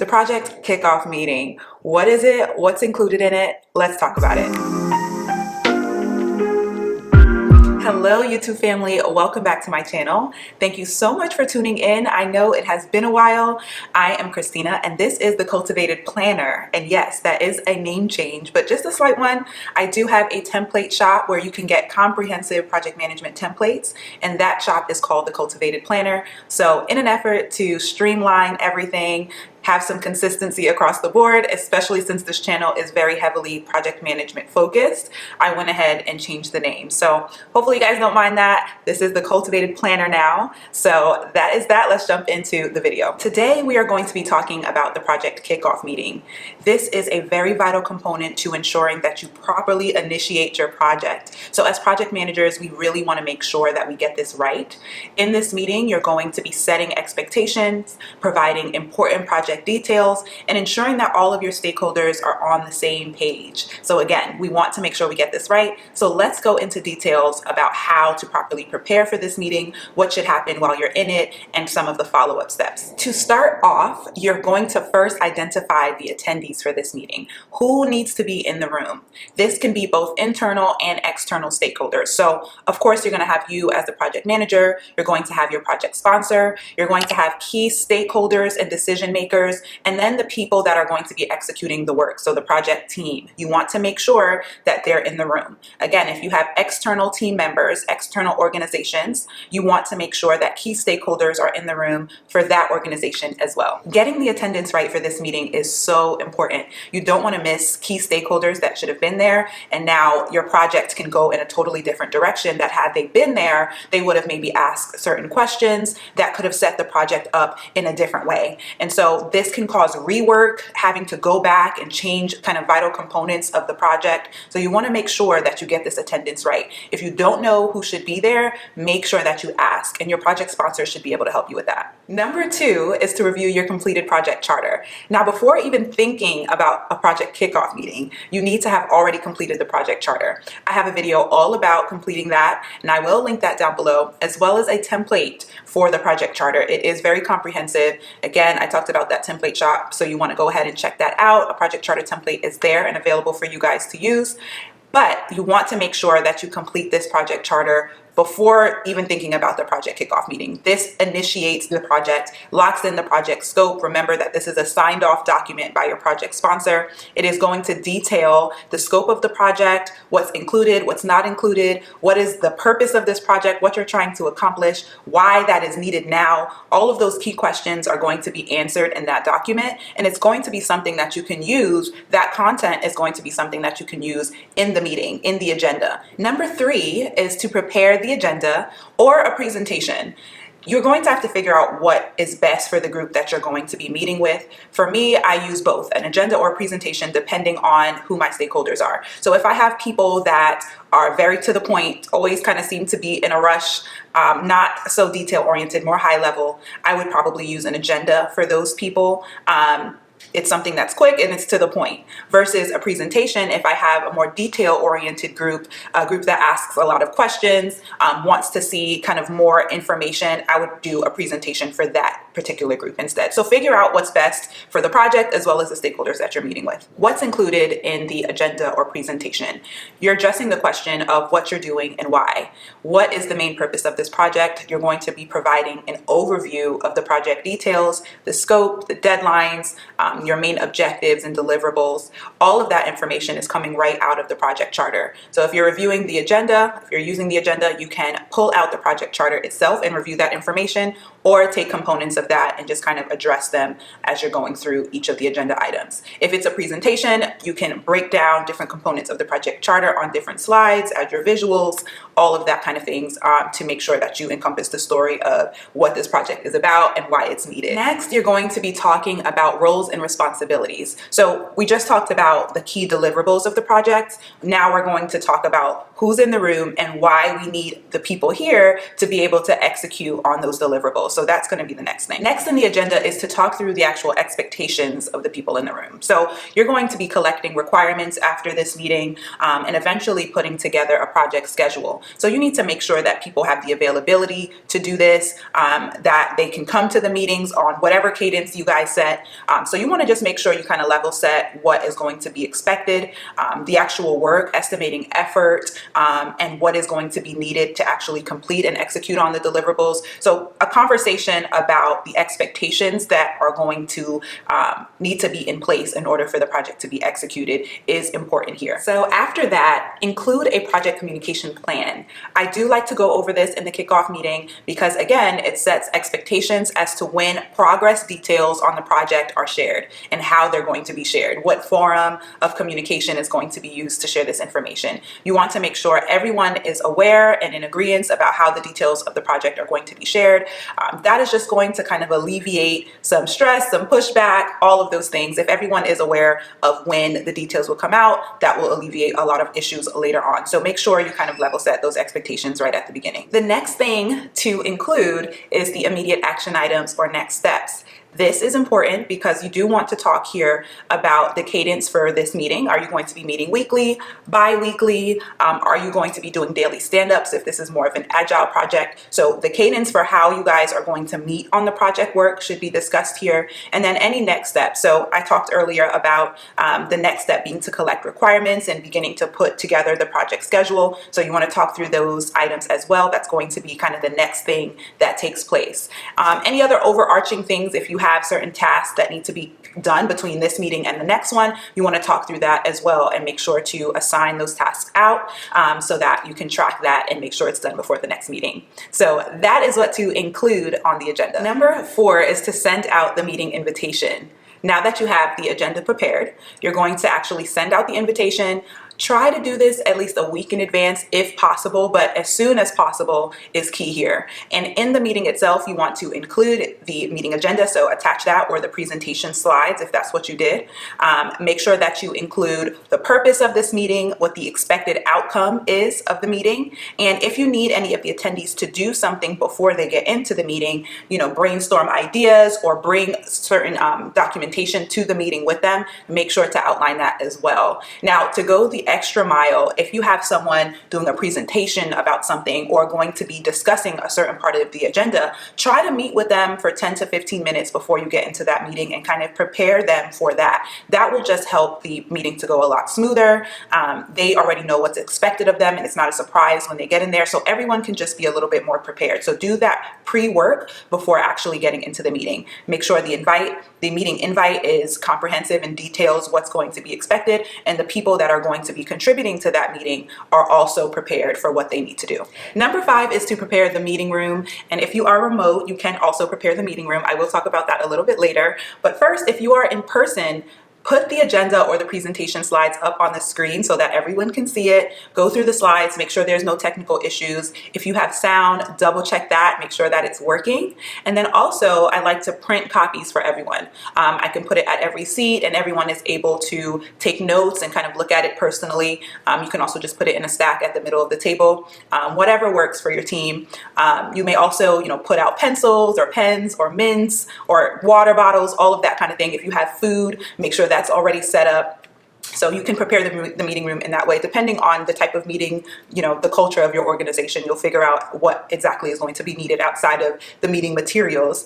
The Project Kickoff Meeting. What is it? What's included in it? Let's talk about it. Hello YouTube family, welcome back to my channel. Thank you so much for tuning in. I know it has been a while. I am Christina and this is the Cultivated Planner. And yes, that is a name change, but just a slight one. I do have a template shop where you can get comprehensive project management templates, and that shop is called the Cultivated Planner. So in an effort to streamline everything, have some consistency across the board, especially since this channel is very heavily project management focused, I went ahead and changed the name. So hopefully you guys don't mind that. This is the Cultivated Planner now. So that is that. Let's jump into the video. Today we are going to be talking about the Project Kickoff Meeting. This is a very vital component to ensuring that you properly initiate your project. So as project managers, we really want to make sure that we get this right. In this meeting, you're going to be setting expectations, providing important project details, and ensuring that all of your stakeholders are on the same page. So again, we want to make sure we get this right. So let's go into details about how to properly prepare for this meeting, what should happen while you're in it, and some of the follow-up steps. To start off, you're going to first identify the attendees for this meeting. Who needs to be in the room? This can be both internal and external stakeholders. So of course, you're going to have you as the project manager, you're going to have your project sponsor, you're going to have key stakeholders and decision makers, and then the people that are going to be executing the work, so the project team. You want to make sure that they're in the room. Again, if you have external team members, external organizations, you want to make sure that key stakeholders are in the room for that organization as well. Getting the attendance right for this meeting is so important. You don't want to miss key stakeholders that should have been there, and now your project can go in a totally different direction that had they been there, they would have maybe asked certain questions that could have set the project up in a different way. And so this can cause rework, having to go back and change kind of vital components of the project. So you want to make sure that you get this attendance right. If you don't know who should be there, make sure that you ask, and your project sponsor should be able to help you with that. Number 2 is to review your completed project charter. Now, before even thinking about a project kickoff meeting, you need to have already completed the project charter. I have a video all about completing that, and I will link that down below, as well as a template for the project charter. It is very comprehensive. Again, I talked about that template shop, so you want to go ahead and check that out. A project charter template is there and available for you guys to use, but you want to make sure that you complete this project charter before even thinking about the project kickoff meeting. This initiates the project, locks in the project scope. Remember that this is a signed off document by your project sponsor. It is going to detail the scope of the project, what's included, what's not included, what is the purpose of this project, what you're trying to accomplish, why that is needed now. All of those key questions are going to be answered in that document, and it's going to be something that you can use. That content is going to be something that you can use in the meeting, in the agenda. Number 3 is to prepare the agenda or a presentation. You're going to have to figure out what is best for the group that you're going to be meeting with. For me, I use both an agenda or a presentation depending on who my stakeholders are. So if I have people that are very to the point, always kind of seem to be in a rush, not so detail oriented, more high level, I would probably use an agenda for those people. It's something that's quick and it's to the point, versus a presentation. If I have a more detail-oriented group, a group that asks a lot of questions, wants to see kind of more information, I would do a presentation for that particular group instead. So figure out what's best for the project as well as the stakeholders that you're meeting with. What's included in the agenda or presentation? You're addressing the question of what you're doing and why. What is the main purpose of this project? You're going to be providing an overview of the project details, the scope, the deadlines, your main objectives and deliverables. All of that information is coming right out of the project charter. So if you're reviewing the agenda, if you're using the agenda, you can pull out the project charter itself and review that information, or take components of that and just kind of address them as you're going through each of the agenda items. If it's a presentation, you can break down different components of the project charter on different slides, add your visuals, all of that kind of things to make sure that you encompass the story of what this project is about and why it's needed. Next, you're going to be talking about roles and responsibilities. So we just talked about the key deliverables of the project. Now we're going to talk about who's in the room, and why we need the people here to be able to execute on those deliverables. So that's going to be the next thing. Next in the agenda is to talk through the actual expectations of the people in the room. So you're going to be collecting requirements after this meeting and eventually putting together a project schedule. So you need to make sure that people have the availability to do this, that they can come to the meetings on whatever cadence you guys set. So you want to just make sure you kind of level set what is going to be expected, the actual work, estimating effort, and what is going to be needed to actually complete and execute on the deliverables. So a conversation about the expectations that are going to need to be in place in order for the project to be executed is important here. So after that, include a project communication plan. I do like to go over this in the kickoff meeting because, again, it sets expectations as to when progress details on the project are shared and how they're going to be shared. What forum of communication is going to be used to share this information. You want to make sure everyone is aware and in agreement about how the details of the project are going to be shared. That is just going to kind of alleviate some stress, some pushback, all of those things. If everyone is aware of when the details will come out, that will alleviate a lot of issues later on. So make sure you kind of level set those expectations right at the beginning. The next thing to include is the immediate action items or next steps. This is important because you do want to talk here about the cadence for this meeting. Are you going to be meeting weekly, bi-weekly? Are you going to be doing daily stand-ups if this is more of an agile project? So the cadence for how you guys are going to meet on the project work should be discussed here. And then any next steps. So I talked earlier about the next step being to collect requirements and beginning to put together the project schedule. So you want to talk through those items as well. That's going to be kind of the next thing that takes place. Any other overarching things, if you have certain tasks that need to be done between this meeting and the next one, you want to talk through that as well and make sure to assign those tasks out so that you can track that and make sure it's done before the next meeting. So that is what to include on the agenda. Number 4 is to send out the meeting invitation. Now that you have the agenda prepared, you're going to actually send out the invitation. Try to do this at least a week in advance if possible, but as soon as possible is key here. And in the meeting itself, you want to include the meeting agenda, so attach that or the presentation slides if that's what you did. Make sure that you include the purpose of this meeting, what the expected outcome is of the meeting, and if you need any of the attendees to do something before they get into the meeting, brainstorm ideas or bring certain documentation to the meeting with them, make sure to outline that as well. Now, to go the extra mile, if you have someone doing a presentation about something or going to be discussing a certain part of the agenda, try to meet with them for 10 to 15 minutes before you get into that meeting and kind of prepare them for that. That will just help the meeting to go a lot smoother. They already know what's expected of them and it's not a surprise when they get in there, so everyone can just be a little bit more prepared. So do that pre-work before actually getting into the meeting. Make sure the meeting invite is comprehensive and details what's going to be expected, and the people that are going to be contributing to that meeting are also prepared for what they need to do. Number 5 is to prepare the meeting room. And if you are remote, you can also prepare the meeting room. I will talk about that a little bit later. But first, if you are in person, put the agenda or the presentation slides up on the screen so that everyone can see it. Go through the slides, make sure there's no technical issues. If you have sound, double check that, make sure that it's working. And then also, I like to print copies for everyone. I can put it at every seat and everyone is able to take notes and kind of look at it personally. You can also just put it in a stack at the middle of the table, whatever works for your team. You may also, put out pencils or pens or mints or water bottles, all of that kind of thing. If you have food, make sure that's already set up. So you can prepare the meeting room in that way. Depending on the type of meeting, the culture of your organization, you'll figure out what exactly is going to be needed outside of the meeting materials.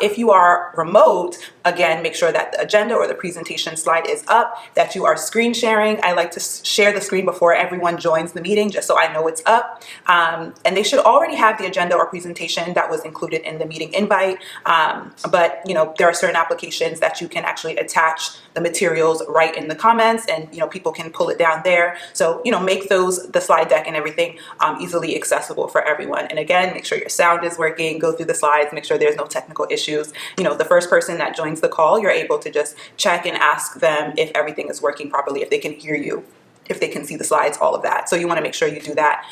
If you are remote, again, make sure that the agenda or the presentation slide is up, that you are screen sharing. I like to share the screen before everyone joins the meeting, just so I know it's up. And they should already have the agenda or presentation that was included in the meeting invite. But there are certain applications that you can actually attach the materials right in the comments, and people can pull it down there. So make the slide deck and everything easily accessible for everyone. And again, make sure your sound is working. Go through the slides, make sure there's no technical issues. The first person that joins the call, you're able to just check and ask them if everything is working properly, if they can hear you. if they can see the slides, all of that. So you want to make sure you do that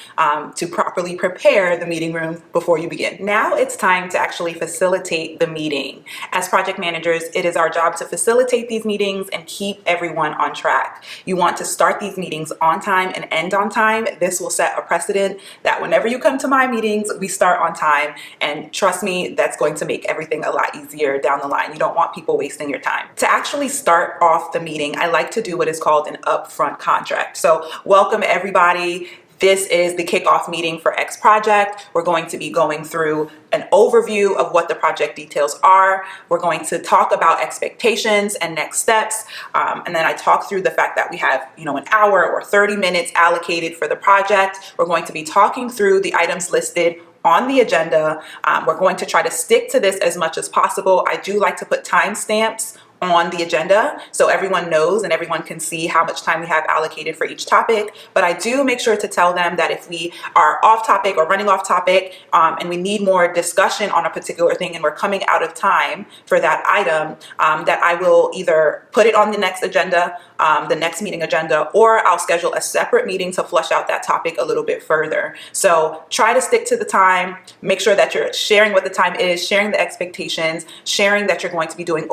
to properly prepare the meeting room before you begin. Now it's time to actually facilitate the meeting. As project managers, it is our job to facilitate these meetings and keep everyone on track. You want to start these meetings on time and end on time. This will set a precedent that whenever you come to my meetings, we start on time. And trust me, that's going to make everything a lot easier down the line. You don't want people wasting your time. To actually start off the meeting, I like to do what is called an upfront contract. So welcome everybody. This is the kickoff meeting for X project. We're going to be going through an overview of what the project details are. We're going to talk about expectations and next steps. And then I talk through the fact that we have, an hour or 30 minutes allocated for the project. We're going to be talking through the items listed on the agenda. We're going to try to stick to this as much as possible. I do like to put timestamps on the agenda so everyone knows and everyone can see how much time we have allocated for each topic. But I do make sure to tell them that if we are off topic or running off topic and we need more discussion on a particular thing and we're coming out of time for that item, that I will either put it on the next agenda, the next meeting agenda, or I'll schedule a separate meeting to flush out that topic a little bit further. So try to stick to the time, make sure that you're sharing what the time is, sharing the expectations, sharing that you're going to be doing an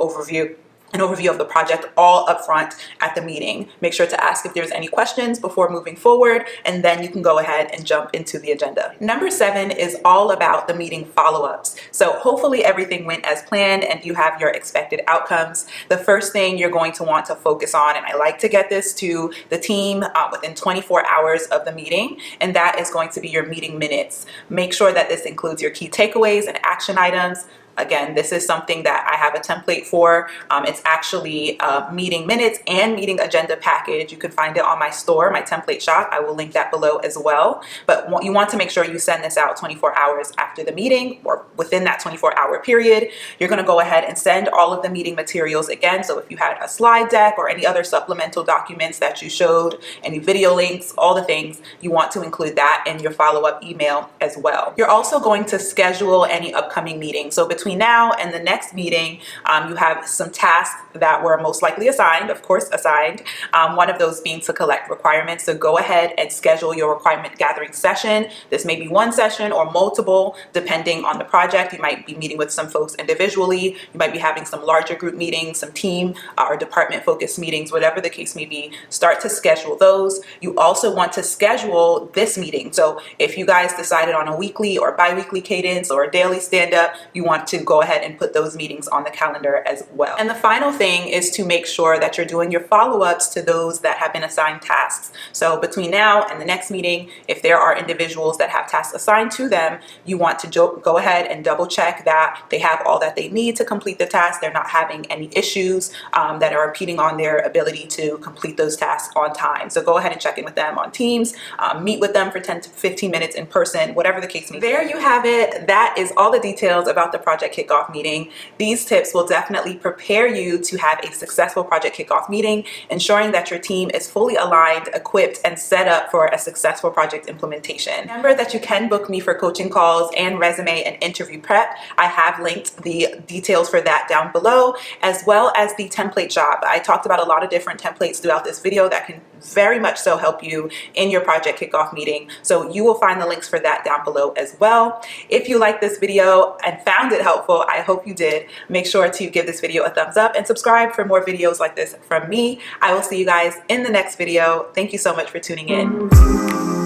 overview of the project all up front at the meeting. Make sure to ask if there's any questions before moving forward, and then you can go ahead and jump into the agenda. Number 7 is all about the meeting follow-ups. So hopefully everything went as planned and you have your expected outcomes. The first thing you're going to want to focus on, and I like to get this to the team within 24 hours of the meeting, and that is going to be your meeting minutes. Make sure that this includes your key takeaways and action items. Again, this is something that I have a template for. It's actually a meeting minutes and meeting agenda package. You can find it on my store, my template shop. I will link that below as well. But you want to make sure you send this out 24 hours after the meeting or within that 24-hour period. You're going to go ahead and send all of the meeting materials again. So if you had a slide deck or any other supplemental documents that you showed, any video links, all the things, you want to include that in your follow-up email as well. You're also going to schedule any upcoming meetings. So between now and the next meeting, you have some tasks that were most likely assigned, one of those being to collect requirements. So go ahead and schedule your requirement gathering session. This may be one session or multiple, depending on the project. You might be meeting with some folks individually. You might be having some larger group meetings, some team or department focused meetings, whatever the case may be. Start to schedule those. You also want to schedule this meeting. So if you guys decided on a weekly or bi-weekly cadence or a daily stand-up, you want to go ahead and put those meetings on the calendar as well. And the final thing is to make sure that you're doing your follow-ups to those that have been assigned tasks. So between now and the next meeting, if there are individuals that have tasks assigned to them, you want to go ahead and double check that they have all that they need to complete the task. They're not having any issues that are impeding on their ability to complete those tasks on time. So go ahead and check in with them on Teams, meet with them for 10 to 15 minutes in person, whatever the case may be. There you have it. That is all the details about the project kickoff meeting. These tips will definitely prepare you to have a successful project kickoff meeting, ensuring that your team is fully aligned, equipped, and set up for a successful project implementation. Remember that you can book me for coaching calls and resume and interview prep. I have linked the details for that down below, as well as the template shop. I talked about a lot of different templates throughout this video that can very much so help you in your project kickoff meeting. So you will find the links for that down below as well. If you like this video and found it helpful, I hope you did, make sure to give this video a thumbs up and subscribe for more videos like this from me. I will see you guys in the next video. Thank you so much for tuning in.